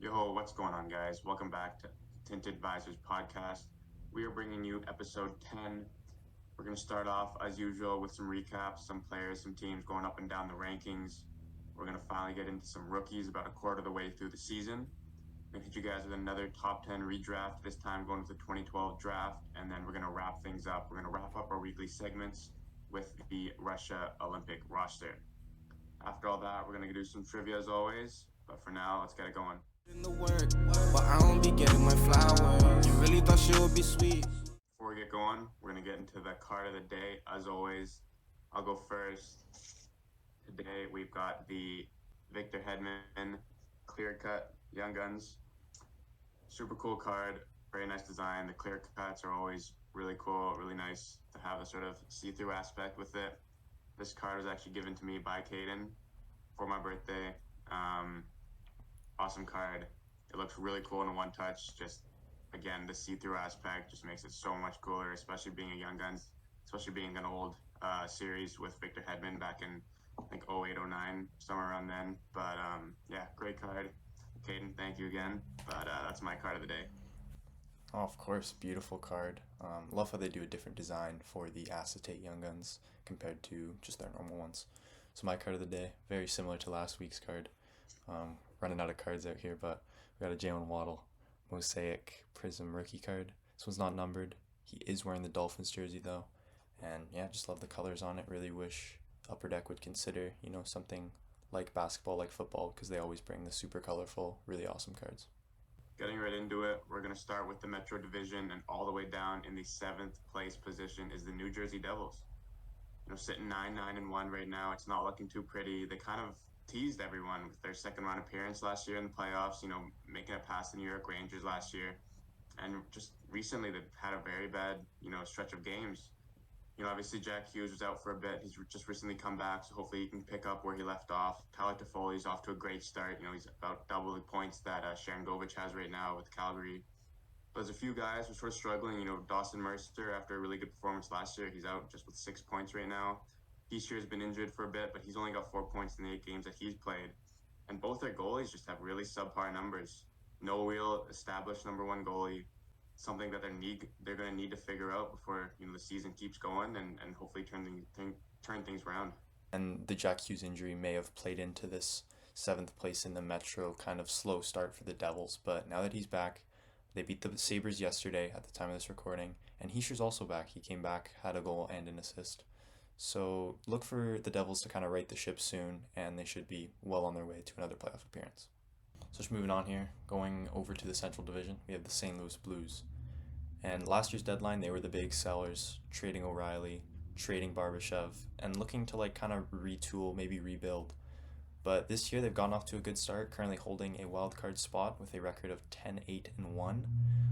Yo, what's going on, guys? Welcome back to Tinted Visors podcast. We are bringing you episode 10. We're going to start off, as usual, with some recaps, some players, some teams going up and down the rankings. We're going to finally get into some rookies about a quarter of the way through the season. Going to hit you guys with another top 10 redraft, this time going with the 2012 draft, and then we're going to wrap things up. We're going to wrap up our weekly segments with the Russia Olympic roster. After all that, we're going to do some trivia as always, but for now, let's get it going. In the work, but I don't be getting my flowers. You really thought she would be sweet? Before we get going, we're going to get into the card of the day. As always, I'll go first. Today, we've got the Victor Hedman Clear Cut Young Guns. Super cool card, very nice design. The clear cuts are always really cool, really nice to have a sort of see-through aspect with it. This card was actually given to me by Caden for my birthday. Awesome card. It looks really cool in a one touch. Just again, the see-through aspect just makes it so much cooler, especially being a Young Guns, especially being an old series with Victor Hedman back in I think 08, 09, somewhere around then. But yeah, great card. Caden, thank you again. But that's my card of the day. Oh, of course, beautiful card. Love how they do a different design for the acetate Young Guns compared to just their normal ones. So my card of the day, very similar to last week's card. Running out of cards out here, but we got a Jalen Waddle Mosaic Prism rookie card. This one's not numbered. He is wearing the Dolphins jersey though, and yeah, just love the colors on it. Really wish Upper Deck would consider, something like basketball, like football, because they always bring the super colorful, really awesome cards. Getting right into it, we're going to start with the Metro Division, and all the way down in the 7th place position is the New Jersey Devils. Sitting 9-1 right now. It's not looking too pretty. They kind of teased everyone with their second round appearance last year in the playoffs, making it past the New York Rangers last year. And just recently they've had a very bad, stretch of games. Obviously Jack Hughes was out for a bit. He's just recently come back, so hopefully he can pick up where he left off. Tyler Toffoli's off to a great start. He's about double the points that Sharon Govich has right now with Calgary. But there's a few guys who are sort of struggling. Dawson Mercer, after a really good performance last year, he's out just with 6 points right now. Heischer has been injured for a bit, but he's only got 4 points in the 8 games that he's played. And both their goalies just have really subpar numbers. No real established number one goalie. Something that they're going to need to figure out before the season keeps going and hopefully turn things around. And the Jack Hughes injury may have played into this 7th place in the Metro kind of slow start for the Devils, but now that he's back, they beat the Sabres yesterday at the time of this recording, and Heischer's also back. He came back, had a goal and an assist. So look for the Devils to kind of right the ship soon, and they should be well on their way to another playoff appearance. So just moving on here, going over to the Central Division, we have the St. Louis Blues. And last year's deadline, they were the big sellers, trading O'Reilly, trading Barbashev, and looking to kind of retool, maybe rebuild. But this year they've gotten off to a good start, currently holding a wildcard spot with a record of 10-8-1,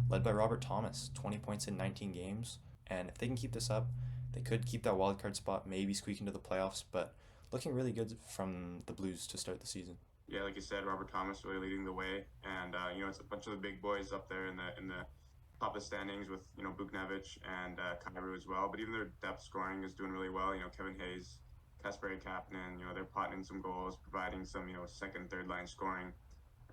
led by Robert Thomas, 20 points in 19 games. And if they can keep this up, they could keep that wildcard spot, maybe squeak into the playoffs, but looking really good from the Blues to start the season. Yeah, like you said, Robert Thomas really leading the way, and it's a bunch of the big boys up there in the top of the standings with Buchnevich and Kyrou as well. But even their depth scoring is doing really well. Kevin Hayes, Kasperi Kapanen, they're potting in some goals, providing some second, third line scoring.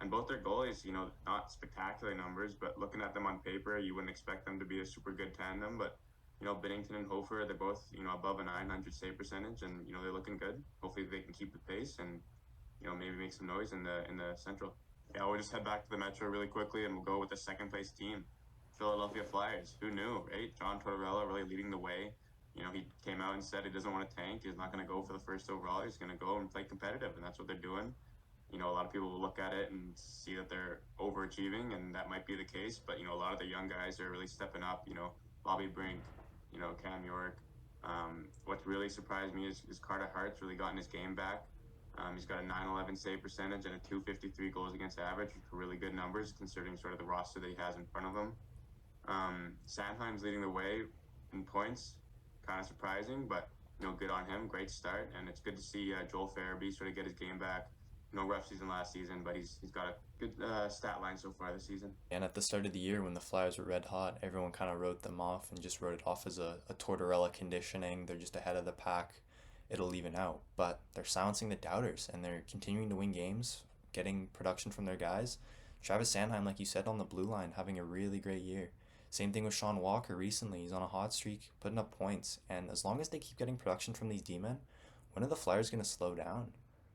And both their goalies, not spectacular numbers, but looking at them on paper, you wouldn't expect them to be a super good tandem. But Binnington and Hofer, they're both above a 900 save percentage, and they're looking good. Hopefully they can keep the pace and maybe make some noise in the Central. Yeah, we'll just head back to the Metro really quickly, and we'll go with the second place team, Philadelphia Flyers. Who knew, right? John Tortorella really leading the way. He came out and said he doesn't want to tank. He's not going to go for the first overall. He's going to go and play competitive, and that's what they're doing. A lot of people will look at it and see that they're overachieving, and that might be the case. But a lot of the young guys are really stepping up. Bobby Brink, Cam York. What really surprised me is Carter Hart's really gotten his game back. He's got a 911 save percentage and a 253 goals against average, which are really good numbers considering sort of the roster that he has in front of him. Sandheim's leading the way in points, kind of surprising, but good on him. Great start, and it's good to see Joel Farabee sort of get his game back. No rough season last season, but he's got a good stat line so far this season. And at the start of the year, when the Flyers were red hot, everyone kind of wrote them off and just wrote it off as a Tortorella conditioning. They're just ahead of the pack. It'll even out. But they're silencing the doubters, and they're continuing to win games, getting production from their guys, Travis Sanheim, like you said, on the blue line, having a really great year. Same thing with Sean Walker recently. He's on a hot streak, putting up points. And as long as they keep getting production from these D-men, when are the Flyers going to slow down?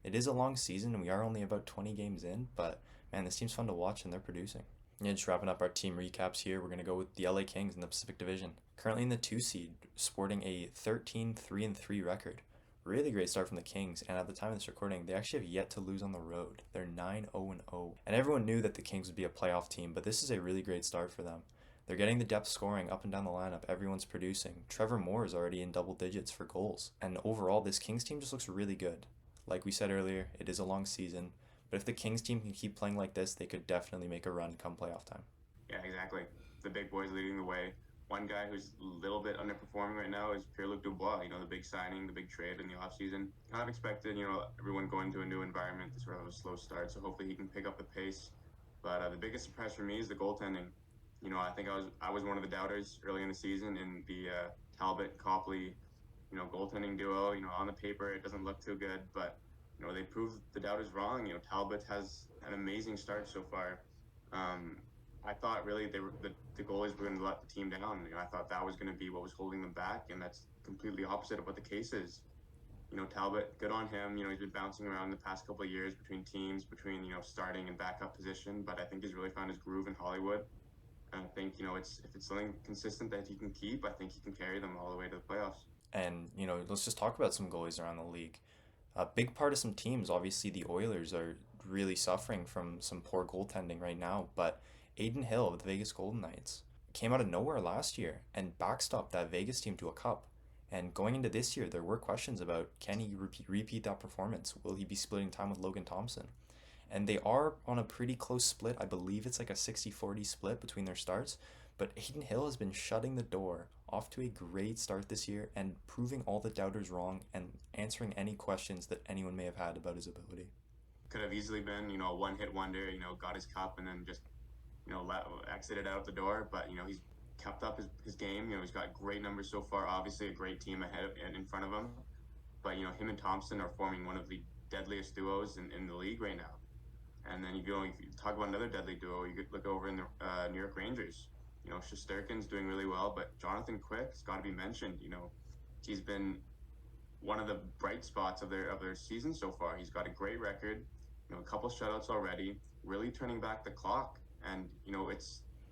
It is a long season, and we are only about 20 games in, but man, this team's fun to watch, and they're producing. Yeah, just wrapping up our team recaps here, we're going to go with the LA Kings in the Pacific Division. Currently in the 2 seed, sporting a 13-3-3 record. Really great start from the Kings, and at the time of this recording, they actually have yet to lose on the road. They're 9-0-0. And everyone knew that the Kings would be a playoff team, but this is a really great start for them. They're getting the depth scoring up and down the lineup. Everyone's producing. Trevor Moore is already in double digits for goals. And overall, this Kings team just looks really good. Like we said earlier, it is a long season, but if the Kings team can keep playing like this, they could definitely make a run come playoff time. Yeah, exactly. The big boys leading the way. One guy who's a little bit underperforming right now is Pierre-Luc Dubois, the big signing, the big trade in the offseason. Kind of expected, everyone going to a new environment to sort of have a slow start, so hopefully he can pick up the pace. But the biggest surprise for me is the goaltending. I think I was one of the doubters early in the season in the Talbot-Copley, goaltending duo. On the paper it doesn't look too good, but they proved the doubters wrong. Talbot has an amazing start so far. I thought really the goalies were going to let the team down. I thought that was going to be what was holding them back, and that's completely opposite of what the case is. Talbot, good on him. He's been bouncing around the past couple of years between teams, between starting and backup position, but I think he's really found his groove in Hollywood. And I think if it's something consistent that he can keep, I think he can carry them all the way to the playoffs. And let's just talk about some goalies around the league. A big part of some teams, obviously, the Oilers are really suffering from some poor goaltending right now, but Adin Hill of the Vegas Golden Knights came out of nowhere last year and backstopped that Vegas team to a cup. And going into this year, there were questions about, can he repeat that performance? Will he be splitting time with Logan Thompson? And they are on a pretty close split. I believe it's like a 60-40 split between their starts. But Adin Hill has been shutting the door off to a great start this year and proving all the doubters wrong and answering any questions that anyone may have had about his ability. Could have easily been, a one-hit wonder, got his cup and then just exited out the door, but he's kept up his game. He's got great numbers so far. Obviously, a great team ahead of and in front of him, but him and Thompson are forming one of the deadliest duos in the league right now. And then if you talk about another deadly duo, you could look over in the New York Rangers. Shesterkin's doing really well, but Jonathan Quick's got to be mentioned. He's been one of the bright spots of their season so far. He's got a great record. A couple shutouts already, really turning back the clock. And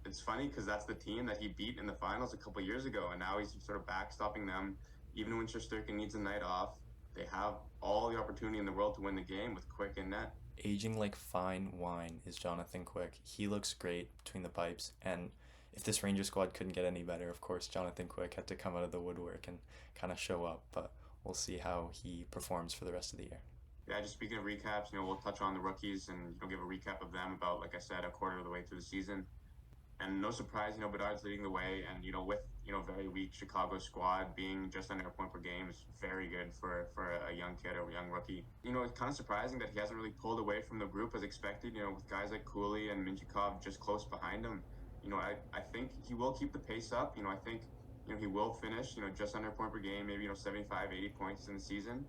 it's funny because that's the team that he beat in the finals a couple years ago, and now he's sort of backstopping them. Even when Shesterkin needs a night off, they have all the opportunity in the world to win the game with Quick in net. Aging like fine wine is Jonathan Quick. He looks great between the pipes, and if this Ranger squad couldn't get any better, of course Jonathan Quick had to come out of the woodwork and kind of show up, but we'll see how he performs for the rest of the year. Yeah, just speaking of recaps, we'll touch on the rookies and give a recap of them about, like I said, a quarter of the way through the season. And no surprise, Bedard's leading the way, and with very weak Chicago squad, being just under a point per game is very good for a young kid or a young rookie. It's kind of surprising that he hasn't really pulled away from the group as expected. With guys like Cooley and Minchikov just close behind him. I think he will keep the pace up. I think he will finish just under a point per game, maybe 75, 80 points in the season.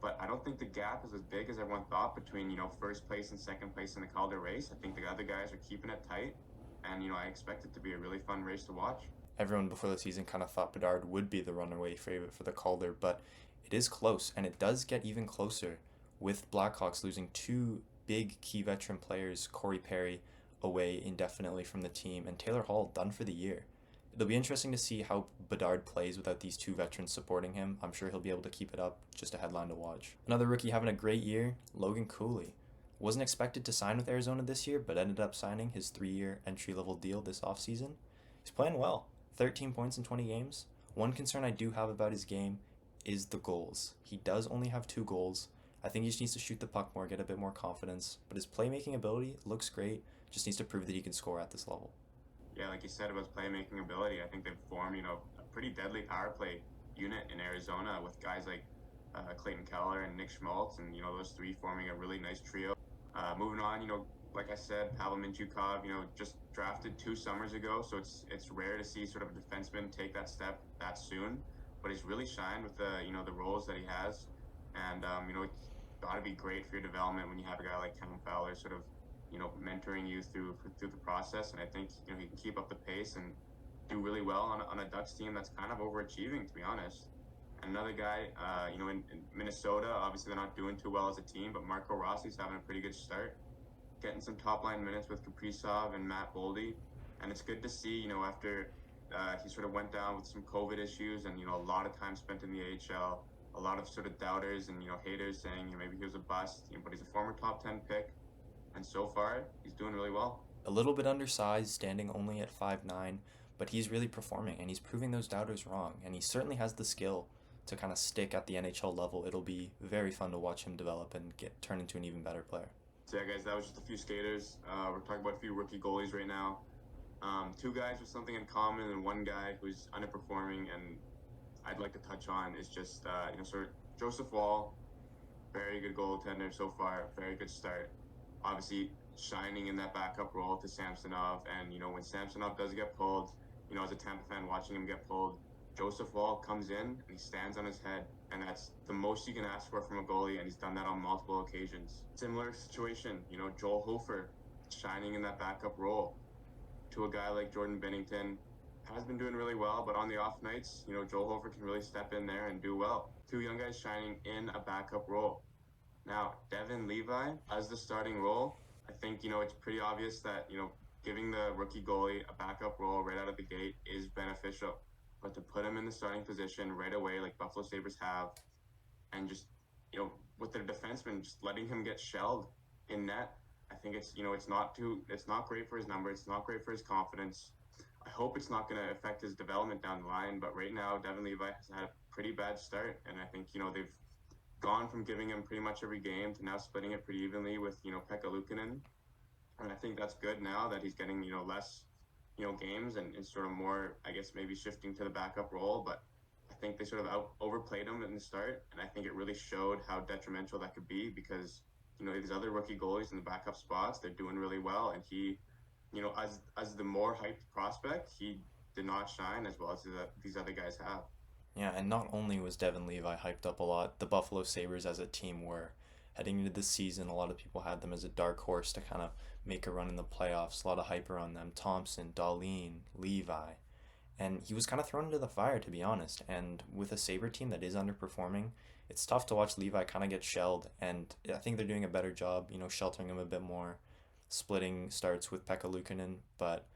But I don't think the gap is as big as everyone thought between first place and second place in the Calder race. I think the other guys are keeping it tight. And, I expect it to be a really fun race to watch. Everyone before the season kind of thought Bedard would be the runaway favorite for the Calder, but it is close, and it does get even closer with Blackhawks losing two big key veteran players, Corey Perry, away indefinitely from the team, and Taylor Hall done for the year. It'll be interesting to see how Bedard plays without these two veterans supporting him. I'm sure he'll be able to keep it up, just a headline to watch. Another rookie having a great year, Logan Cooley. Wasn't expected to sign with Arizona this year, but ended up signing his 3-year entry-level deal this offseason. He's playing well. 13 points in 20 games. One concern I do have about his game is the goals. He does only have 2 goals. I think he just needs to shoot the puck more, get a bit more confidence. But his playmaking ability looks great. Just needs to prove that he can score at this level. Yeah, like you said about his playmaking ability, I think they've formed, a pretty deadly power play unit in Arizona with guys like Clayton Keller and Nick Schmaltz, and those three forming a really nice trio. Moving on, like I said, Pavel Minchukov, just drafted 2 summers ago, so it's rare to see sort of a defenseman take that step that soon. But he's really shined with the roles that he has, and it's got to be great for your development when you have a guy like Kevin Fowler sort of mentoring you through the process. And I think he can keep up the pace and do really well on a Ducks team that's kind of overachieving, to be honest. And another guy, in Minnesota, obviously they're not doing too well as a team, but Marco Rossi's having a pretty good start, getting some top line minutes with Kaprizov and Matt Boldy. And it's good to see, after he sort of went down with some COVID issues and, a lot of time spent in the AHL, a lot of sort of doubters and, haters saying maybe he was a bust, but he's a former top 10 pick. And so far, he's doing really well. A little bit undersized, standing only at 5'9", but he's really performing, and he's proving those doubters wrong, and he certainly has the skill to kind of stick at the NHL level. It'll be very fun to watch him develop and turn into an even better player. So yeah, guys, that was just a few skaters. We're talking about a few rookie goalies right now. Two guys with something in common, and one guy who's underperforming, and I'd like to touch on is just sort of Joseph Woll, very good goaltender so far, very good start. Obviously shining in that backup role to Samsonov, and when Samsonov does get pulled, as a Tampa fan watching him get pulled, Joseph Woll comes in and he stands on his head, and that's the most you can ask for from a goalie, and he's done that on multiple occasions. Similar situation, Joel Hofer shining in that backup role to a guy like Jordan Binnington. Has been doing really well, but on the off nights, Joel Hofer can really step in there and do well. Two young guys shining in a backup role. Now, Devin Levi as the starting role, I think, it's pretty obvious that, giving the rookie goalie a backup role right out of the gate is beneficial. But to put him in the starting position right away, like Buffalo Sabres have, and just, with their defenseman, just letting him get shelled in net, I think it's not great for his numbers. It's not great for his confidence. I hope it's not going to affect his development down the line. But right now, Devin Levi has had a pretty bad start. And I think, they've gone from giving him pretty much every game to now splitting it pretty evenly with, Pekka Luukkonen. And I think that's good now that he's getting, less, games and sort of more, I guess, maybe shifting to the backup role. But I think they sort of overplayed him in the start. And I think it really showed how detrimental that could be because, these other rookie goalies in the backup spots, they're doing really well. And he, as the more hyped prospect, he did not shine as well as these other guys have. Yeah, and not only was Devin Levi hyped up a lot, the Buffalo Sabres as a team were heading into this season. A lot of people had them as a dark horse to kind of make a run in the playoffs. A lot of hype around them. Thompson, Dahlin, Levi. And he was kind of thrown into the fire, to be honest. And with a Sabre team that is underperforming, it's tough to watch Levi kind of get shelled. And I think they're doing a better job, sheltering him a bit more, splitting starts with Pekka Luukkonen. But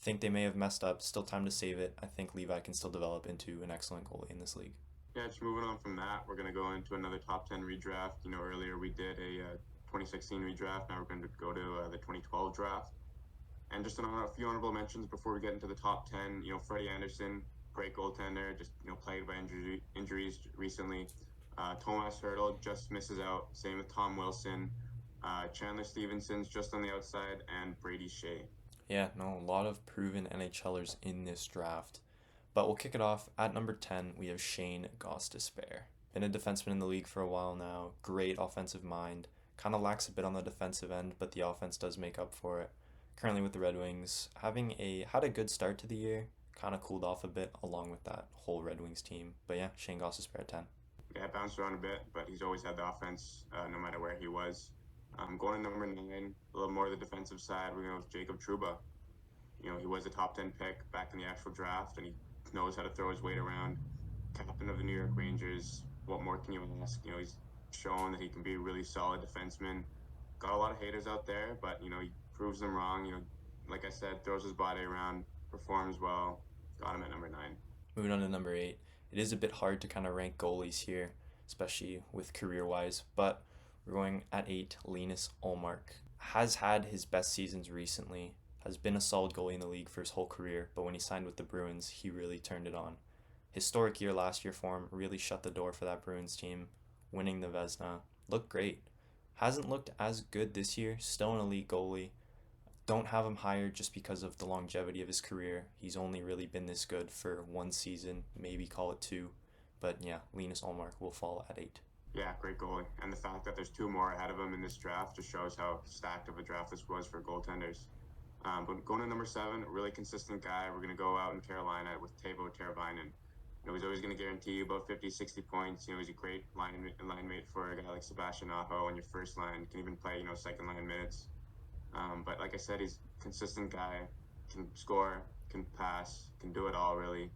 I think they may have messed up. Still time to save it. I think Levi can still develop into an excellent goalie in this league. Yeah, just moving on from that, we're going to go into another top 10 redraft. Earlier we did a 2016 redraft. Now we're going to go to the 2012 draft. And just a few honorable mentions before we get into the top 10. Freddie Anderson, great goaltender, just, plagued by injuries recently. Tomas Hertl just misses out. Same with Tom Wilson. Chandler Stevenson's just on the outside, and Brady Shea. Yeah, no, a lot of proven NHLers in this draft. But we'll kick it off. At number 10, we have Shane Gostisbehere. Been a defenseman in the league for a while now. Great offensive mind. Kind of lacks a bit on the defensive end, but the offense does make up for it. Currently with the Red Wings, had a good start to the year. Kind of cooled off a bit along with that whole Red Wings team. But yeah, Shane Gostisbehere at 10. Yeah, bounced around a bit, but he's always had the offense no matter where he was. Going to number 9, a little more of the defensive side, we're going with Jacob Trouba. He was a top 10 pick back in the actual draft, and he knows how to throw his weight around. Captain of the New York Rangers. What more can you ask? He's shown that he can be a really solid defenseman. Got a lot of haters out there, but, he proves them wrong. Like I said, throws his body around, performs well. Got him at number 9. Moving on to number 8. It is a bit hard to kind of rank goalies here, especially with career-wise, but we're going at 8, Linus Ullmark. Has had his best seasons recently, has been a solid goalie in the league for his whole career, but when he signed with the Bruins, he really turned it on. Historic year last year for him, really shut the door for that Bruins team, winning the Vezina. Looked great. Hasn't looked as good this year, still an elite goalie. Don't have him higher just because of the longevity of his career. He's only really been this good for one season, maybe call it 2. But yeah, Linus Ullmark will fall at 8. Yeah, great goalie. And the fact that there's 2 more ahead of him in this draft just shows how stacked of a draft this was for goaltenders. But going to number 7, a really consistent guy. We're going to go out in Carolina with Teuvo Teravainen. He's always going to guarantee you about 50, 60 points. He's a great line mate for a guy like Sebastian Aho on your first line. Can even play, second line minutes. But like I said, he's a consistent guy, can score, can pass, can do it all really.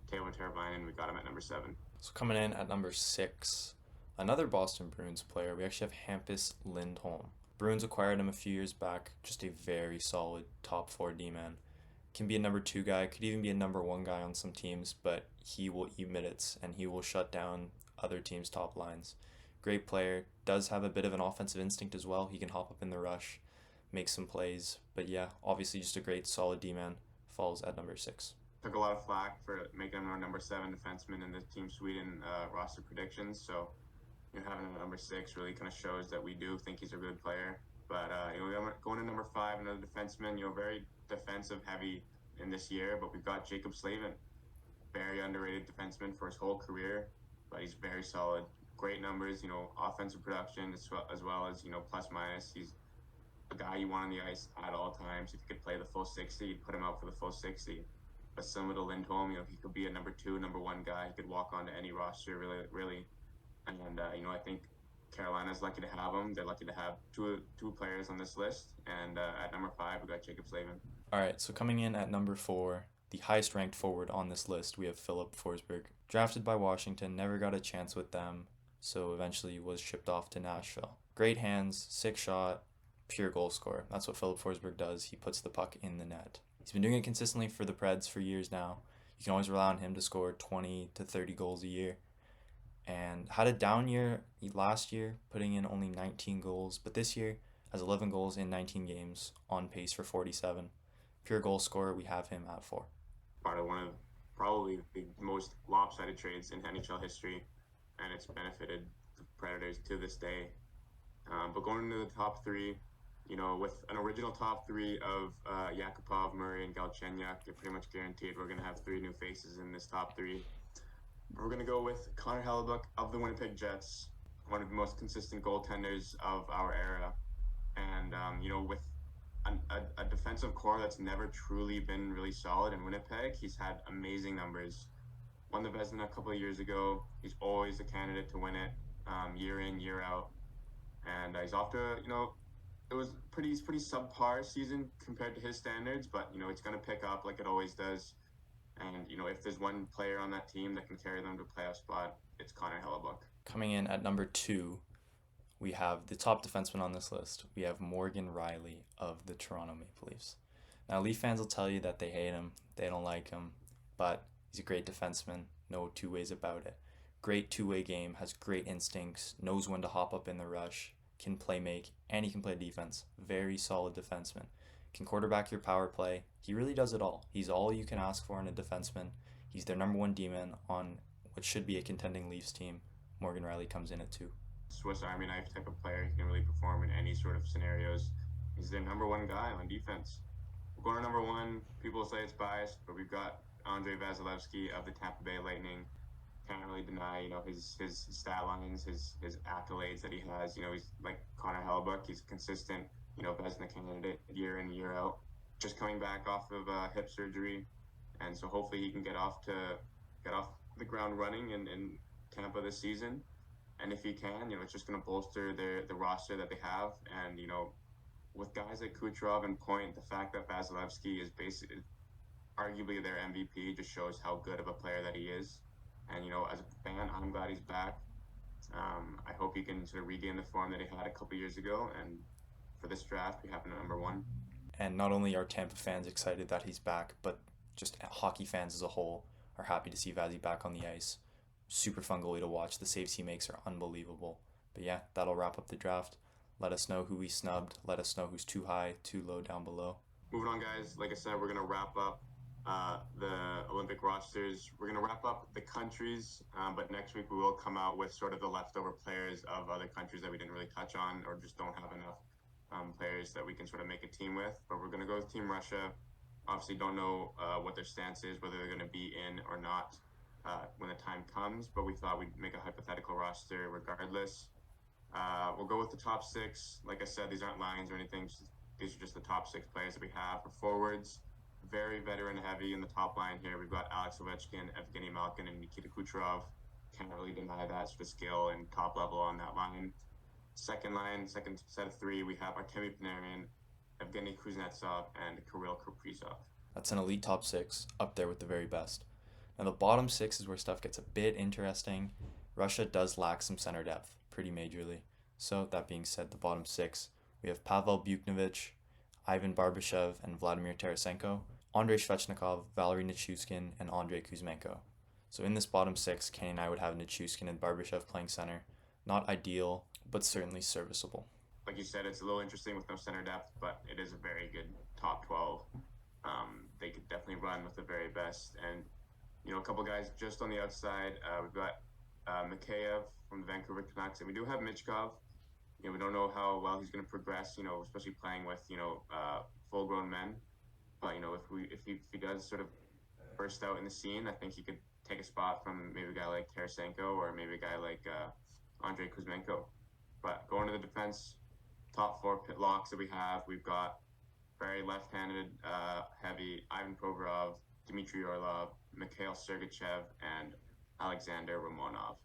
Taylor Teravainen, we got him at number 7. So coming in at number 6, another Boston Bruins player, we actually have Hampus Lindholm. Bruins acquired him a few years back, just a very solid top 4 D-man. Can be a number 2 guy, could even be a number 1 guy on some teams, but he will eat minutes and he will shut down other teams' top lines. Great player, does have a bit of an offensive instinct as well. He can hop up in the rush, make some plays, but yeah, obviously just a great solid D-man. Falls at number 6. Took a lot of flack for making him our number 7 defenseman in the Team Sweden roster predictions. So having him at number 6 really kind of shows that we do think he's a good player. But going to number 5, another defenseman. Very defensive heavy in this year. But we've got Jacob Slavin, very underrated defenseman for his whole career, but he's very solid. Great numbers. Offensive production as well as plus minus. He's a guy you want on the ice at all times. If he could play the full 60, you'd put him out for the full 60. But similar to Lindholm, he could be a number 2, number 1 guy. He could walk onto any roster, really. And I think Carolina's lucky to have him. They're lucky to have two players on this list. And at number 5, we got Jacob Slavin. All right, so coming in at number 4, the highest ranked forward on this list, we have Philip Forsberg. Drafted by Washington, never got a chance with them, so eventually was shipped off to Nashville. Great hands, sick shot, pure goal scorer. That's what Philip Forsberg does. He puts the puck in the net. He's been doing it consistently for the Preds for years now. You can always rely on him to score 20 to 30 goals a year. And had a down year last year, putting in only 19 goals. But this year has 11 goals in 19 games, on pace for 47. Pure goal scorer, we have him at 4. Part of one of probably the most lopsided trades in NHL history, and it's benefited the Predators to this day. But going into the top 3, with an original top 3 of Yakupov, Murray, and Galchenyuk, you're pretty much guaranteed we're going to have 3 new faces in this top 3. We're going to go with Connor Hellebuyck of the Winnipeg Jets, one of the most consistent goaltenders of our era. And, with a defensive core that's never truly been really solid in Winnipeg, he's had amazing numbers. Won the Vezina a couple of years ago. He's always a candidate to win it, year in, year out. And he's off to, it was pretty subpar season compared to his standards, but, it's going to pick up like it always does. And, if there's one player on that team that can carry them to a playoff spot, it's Connor Hellebuyck. Coming in at number 2, we have the top defenseman on this list. We have Morgan Rielly of the Toronto Maple Leafs. Now, Leaf fans will tell you that they hate him, they don't like him, but he's a great defenseman, no two ways about it. Great two-way game, has great instincts, knows when to hop up in the rush, can play make, and he can play defense. Very solid defenseman. Can quarterback your power play. He really does it all. He's all you can ask for in a defenseman. He's their number 1 D-man on what should be a contending Leafs team. Morgan Rielly comes in at 2. Swiss Army knife type of player. He can really perform in any sort of scenarios. He's their number 1 guy on defense. We're going to number 1. People say it's biased, but we've got Andrei Vasilevsky of the Tampa Bay Lightning. Can't really deny, his stat lines, his accolades that he has. He's like Connor Hellebuyck. He's a consistent, Vezina candidate year in, year out. Just coming back off of hip surgery, and so hopefully he can get off the ground running in Tampa this season. And if he can, it's just going to bolster the roster that they have. And with guys like Kucherov and Point, the fact that Vasilevsky is basically arguably their MVP just shows how good of a player that he is. And as a fan, I'm glad he's back. I hope he can sort of regain the form that he had a couple years ago. And for this draft, we have him at number 1. And not only are Tampa fans excited that he's back, but just hockey fans as a whole are happy to see Vazzy back on the ice. Super fun goalie to watch. The saves he makes are unbelievable. But yeah, that'll wrap up the draft. Let us know who we snubbed. Let us know who's too high, too low down below. Moving on, guys. Like I said, we're going to wrap up the Olympic rosters. We're going to wrap up the countries, but next week we will come out with sort of the leftover players of other countries that we didn't really touch on or just don't have enough players that we can sort of make a team with. But we're going to go with Team Russia. Obviously don't know what their stance is, whether they're going to be in or not when the time comes, but we thought we'd make a hypothetical roster regardless. We'll go with the top 6. Like I said, these aren't lines or anything. These are just the top 6 players that we have. For forwards, very veteran heavy in the top line here. We've got Alex Ovechkin, Evgeny Malkin, and Nikita Kucherov. Can't really deny that sort of skill and top level on that line. Second line, second set of 3, we have Artemi Panarin, Evgeny Kuznetsov, and Kirill Kaprizov. That's an elite top 6, up there with the very best. Now the bottom 6 is where stuff gets a bit interesting. Russia does lack some center depth, pretty majorly. So that being said, the bottom 6, we have Pavel Buchnovich, Ivan Barbashev, and Vladimir Tarasenko, Andrei Svechnikov, Valery Nichushkin, and Andrei Kuzmenko. So in this bottom 6, Kenny and I would have Nichushkin and Barbashev playing center. Not ideal, but certainly serviceable. Like you said, it's a little interesting with no center depth, but it is a very good top 12. They could definitely run with the very best. And, you know, a couple guys just on the outside. We've got Mikheyev from the Vancouver Canucks, and we do have Michkov. You know, we don't know how well he's going to progress, you know, especially playing with, you know, full-grown men. But, you know, if he does sort of burst out in the scene, I think he could take a spot from maybe a guy like Tarasenko or maybe a guy like Andrei Kuzmenko. But going to the defense, top 4 pit locks that we have, we've got very left-handed, heavy Ivan Provorov, Dmitry Orlov, Mikhail Sergachev, and Alexander Romanov.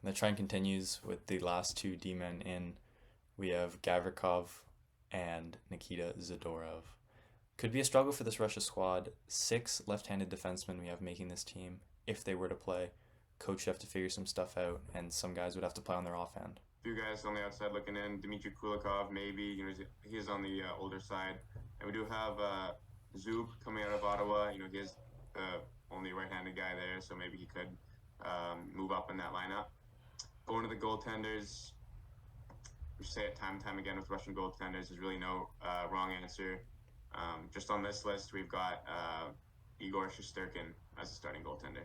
And the trend continues with the last 2 D-men in. We have Gavrikov and Nikita Zadorov. Could be a struggle for this Russia squad. 6 left-handed defensemen we have making this team. If they were to play, coach would have to figure some stuff out, and some guys would have to play on their offhand. Few guys on the outside looking in. Dmitry Kulikov, maybe. You know, he is on the older side. And we do have Zub coming out of Ottawa. You know, he is the only right-handed guy there, so maybe he could move up in that lineup. Going to the goaltenders, we say it time and time again with Russian goaltenders, there's really no wrong answer. Just on this list, we've got Igor Shesterkin as a starting goaltender.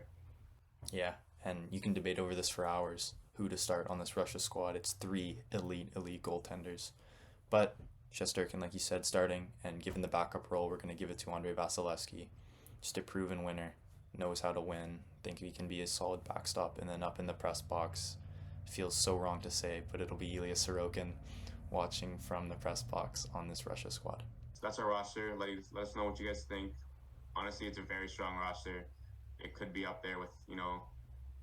Yeah, and you can debate over this for hours, who to start on this Russia squad. It's 3 elite goaltenders. But Shesterkin, like you said, starting, and given the backup role, we're going to give it to Andrei Vasilevsky. Just a proven winner, knows how to win, think he can be a solid backstop, and then up in the press box, feels so wrong to say, but it'll be Ilya Sorokin watching from the press box on this Russia squad. So that's our roster. Let us know what you guys think. Honestly, it's a very strong roster. It could be up there with, you know,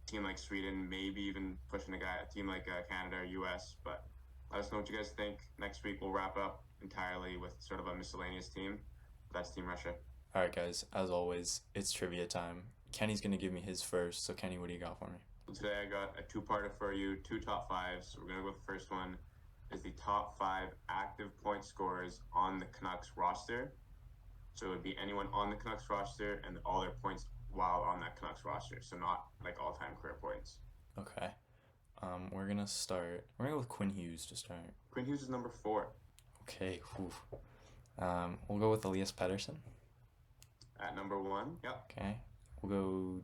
a team like Sweden, maybe even pushing a team like Canada or US. But let us know what you guys think. Next week we'll wrap up entirely with sort of a miscellaneous team. That's Team Russia. All right, guys, as always, it's trivia time. Kenny's going to give me his first. So, Kenny, what do you got for me? So today I got a 2-parter for you, 2 top 5s. We're going to go with the first one. Is the top 5 active point scorers on the Canucks roster. So it would be anyone on the Canucks roster and all their points while on that Canucks roster. So not like all-time career points. Okay. We're going to go with Quinn Hughes to start. Quinn Hughes is number 4. Okay. We'll go with Elias Pettersson. At number 1, yep. Okay. We'll go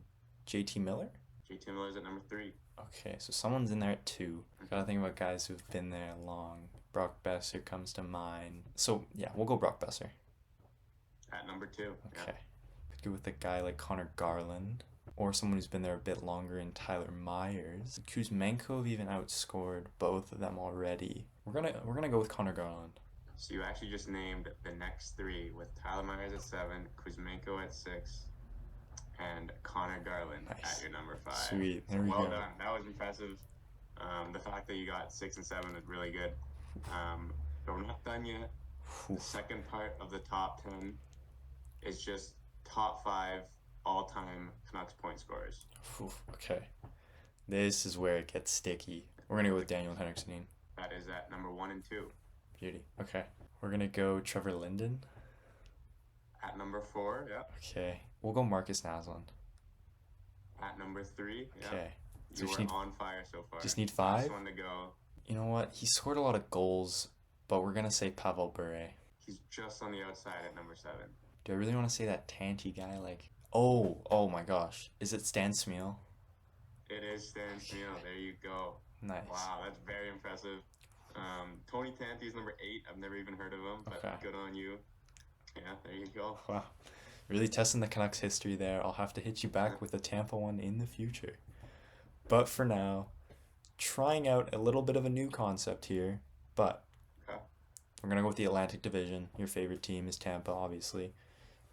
JT Miller. JT Miller's at number 3. Okay, so someone's in there at 2. Gotta think about guys who've been there long. Brock Besser comes to mind. So, yeah, we'll go Brock Besser. At number 2. Okay. Yeah. Could go with a guy like Connor Garland. Or someone who's been there a bit longer in Tyler Myers. Kuzmenko have even outscored both of them already. We're gonna go with Connor Garland. So you actually just named the next 3 with Tyler Myers at 7, Kuzmenko at 6, and Connor Garland at your number 5. Sweet. There So we well go. done. That was impressive. The fact that you got 6 and 7 is really good. But we're not done yet. The second part of the top 10 is just top 5 all-time Canucks point scorers. Okay. This is where it gets sticky. We're gonna go with Daniel Henriksen. That is at number 1 and 2. Beauty. Okay. We're gonna go Trevor Linden. At number 4, yeah. Okay. We'll go Marcus Naslund. At number 3, yeah. Okay. So You just are on fire so far. just need 5? Last one to go. You know what? He scored a lot of goals, but we're gonna say Pavel Bure. He's just on the outside at number 7. Do I really want to say that Tanty guy? Like, oh my gosh. Is it Stan Smeel? It is Stan Smeel. There you go. Nice. Wow, that's very impressive. Tony Tanti is number 8. I've never even heard of him, but Okay. good on you. Yeah, there you go. Wow. Really testing the Canucks history there. I'll have to hit you back with a Tampa one in the future. But for now, trying out a little bit of a new concept here, but Okay. we're going to go with the Atlantic Division. Your favorite team is Tampa, obviously.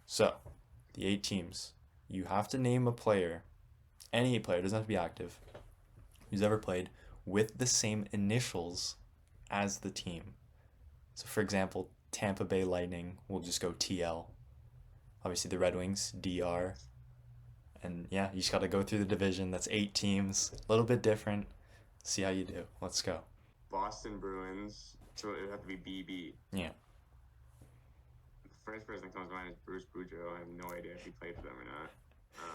So, the 8 teams. You have to name a player, any player, doesn't have to be active, who's ever played with the same initials as the team. So, for example, Tampa Bay Lightning, we'll just go TL. Obviously, the Red Wings, DR. And yeah, you just got to go through the division. That's 8 teams. A little bit different. See how you do. Let's go. Boston Bruins. So it would have to be BB. Yeah. The first person that comes to mind is Bruce Boudreau. I have no idea if he played for them or not.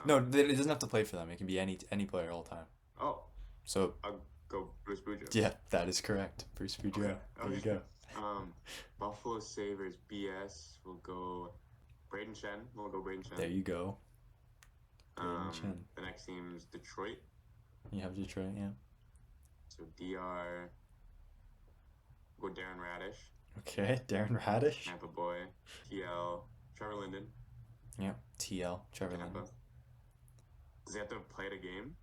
No, it doesn't have to play for them. It can be any player all time. Oh. So I'll go Bruce Boudreau. yeah, that is correct. Bruce Boudreau. There you go. Buffalo Sabres BS. We'll go Braden Chen. We'll go Braden Chen. There you go. Braden Chen. The next team is Detroit. You have Detroit, yeah. So DR. We'll go Darren Radish. Okay, Darren Radish. Tampa Boy. TL. Trevor Linden. Yeah, TL. Trevor Tampa. Linden. Does he have to have played a game?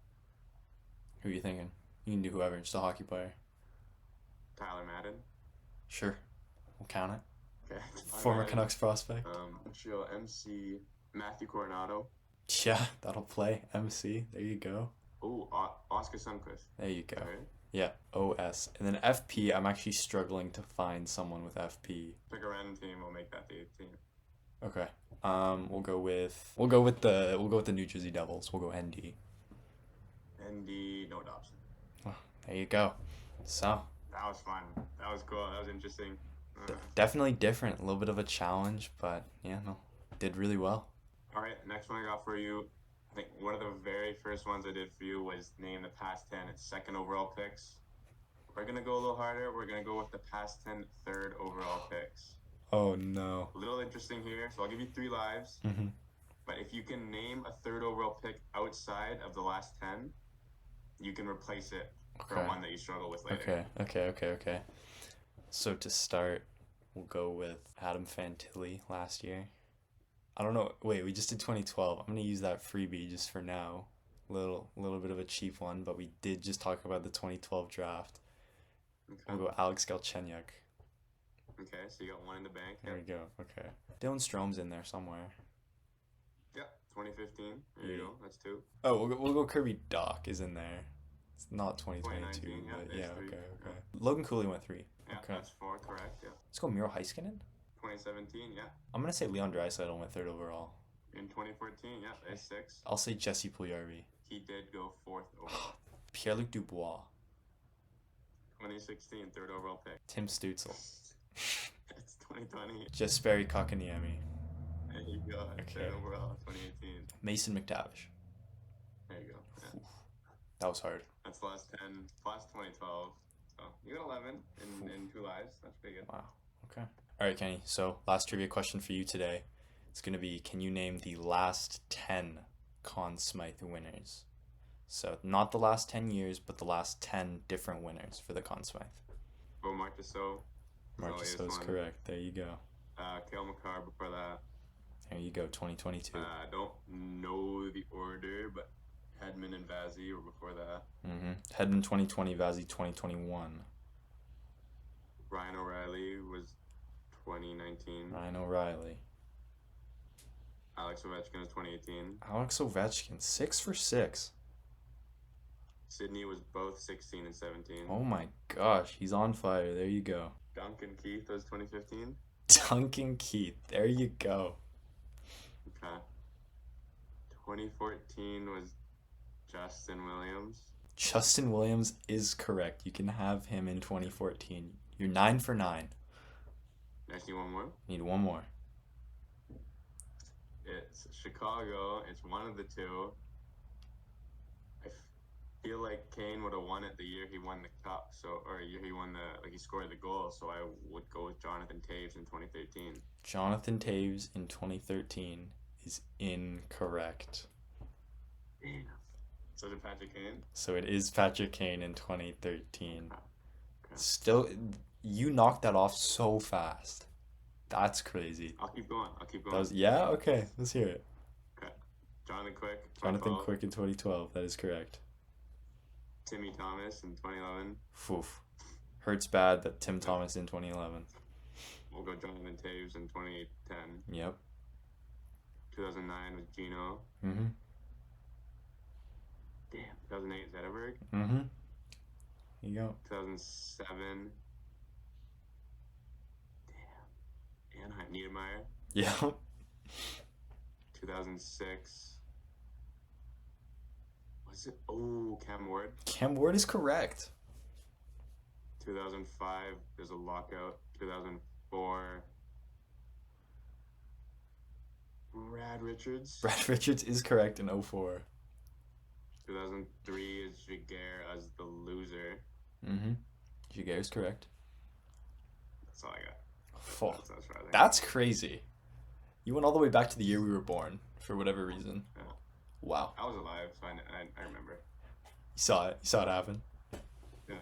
Who are you thinking? You can do whoever. Just a hockey player. Tyler Madden. Sure. We'll count it. Okay. Former Canucks prospect. Montreal MC. Matthew Coronado. Yeah, that'll play. MC. There you go. Oh, Oscar Sundqvist. There you go. Okay. Yeah, OS. And then FP, I'm actually struggling to find someone with FP. Pick a random team. We'll make that the 8th team. Okay. We'll go with the New Jersey Devils. We'll go ND. ND. No Dobson. Oh, there you go. So That was fun. That was cool. That was interesting. definitely different. A little bit of a challenge, but yeah, no, did really well. All right. Next one I got for you. I think one of the very first ones I did for you was name the past 10 second overall picks. We're gonna go a little harder. We're gonna go with the past 10 third overall picks. Oh no. A little interesting here. So I'll give you 3 lives. Mm-hmm. But if you can name a third overall pick outside of the last 10, you can replace it for one that you struggle with later. Okay. So to start, we'll go with Adam Fantilli last year. I don't know. Wait, we just did 2012. I'm gonna use that freebie just for now. Little bit of a cheap one, but we did just talk about the 2012 draft. Okay. We'll go Alex Galchenyuk. Okay, so you got one in the bank. There we go. Okay. Dylan Strome's in there somewhere. Yep, 2015. There you go. That's 2. Oh, we'll go Kirby Doc is in there. It's not 2022, 2019, yeah, but there's yeah, 3. okay. Yeah. Logan Cooley went 3. Yeah, Okay. that's 4, correct, yeah. Let's go Miro Heiskanen. 2017, yeah. I'm gonna say Leon Draisaitl went 3rd overall. In 2014, yeah, that's 6. I'll say Jesse Puljujarvi. He did go 4th overall. Pierre-Luc Dubois. 2016, 3rd overall pick. Tim Stützle. It's 2020. Jesperi Kotkaniemi. There you go. Okay. 3rd overall, 2018. Mason McTavish. There you go. Yeah. That was hard. That's the last 10, last 2012. So you got 11 in 2 lives. That's pretty good. Wow. Okay. All right, Kenny. So last trivia question for you today. It's going to be, can you name the last 10 Conn Smythe winners? So not the last 10 years, but the last 10 different winners for the Conn Smythe. Bo Mark Desault. Marchessault's correct. There you go. Cale Makar before that. There you go, 2022. I don't know the order, but Hedman and Vazzy were before that. Hedman 2020, Vazzy 2021. Ryan O'Reilly was 2019. Ryan O'Reilly. Alex Ovechkin was 2018. Alex Ovechkin, 6 for 6. Sydney was both 16 and 17. Oh my gosh, he's on fire. There you go. Duncan Keith was 2015. Duncan Keith, there you go. Okay. 2014 was Justin Williams. Justin Williams is correct. You can have him in 2014. You're 9 for 9. Next, need one more. Need one more. It's Chicago. It's one of the 2. I feel like Kane would have won it the year he won the cup. Or year he won he scored the goal. So I would go with Jonathan Toews in 2013. Jonathan Toews in 2013 is incorrect. Damn. So is it Patrick Kane? So it is Patrick Kane in 2013. Okay. Still, you knocked that off so fast. That's crazy. I'll keep going. Yeah, okay. Let's hear it. Okay. Jonathan Quick. Jonathan 2012. Quick in 2012. That is correct. Timmy Thomas in 2011. Oof. Hurts bad, but Tim Thomas in 2011. We'll go Jonathan Toews in 2010. Yep. 2009 was Gino. Mm-hmm. Damn. 2008 Zetterberg. Mm-hmm. You go. 2007. Damn. Anaheim, Niedermeyer. Yeah. 2006. Was it? Oh, Cam Ward. Cam Ward is correct. 2005, there's a lockout. 2004, Brad Richards. Brad Richards is correct in 04. 2003 is Jaguar as the loser. Mm-hmm. Jaguar is correct. That's all I got. Oh, That's what I think. that's crazy. You went all the way back to the year we were born, for whatever reason. Yeah. Wow. I was alive, so I remember. You saw it. You saw it happen. Yeah,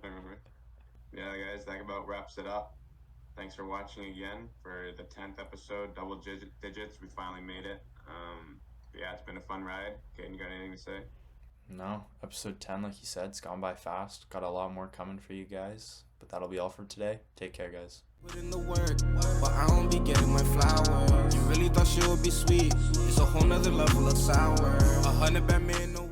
I remember. Yeah, guys, that about wraps it up. Thanks for watching again for the 10th episode, double digits. We finally made it. Yeah, it's been a fun ride. Kaden, you got anything to say? No, episode 10, like you said, it's gone by fast. Got a lot more coming for you guys. But that'll be all for today. Take care, guys. Put in the work, but I don't be getting my flowers. You really thought she would be sweet? It's a whole nother level of sour. 100 bad men, no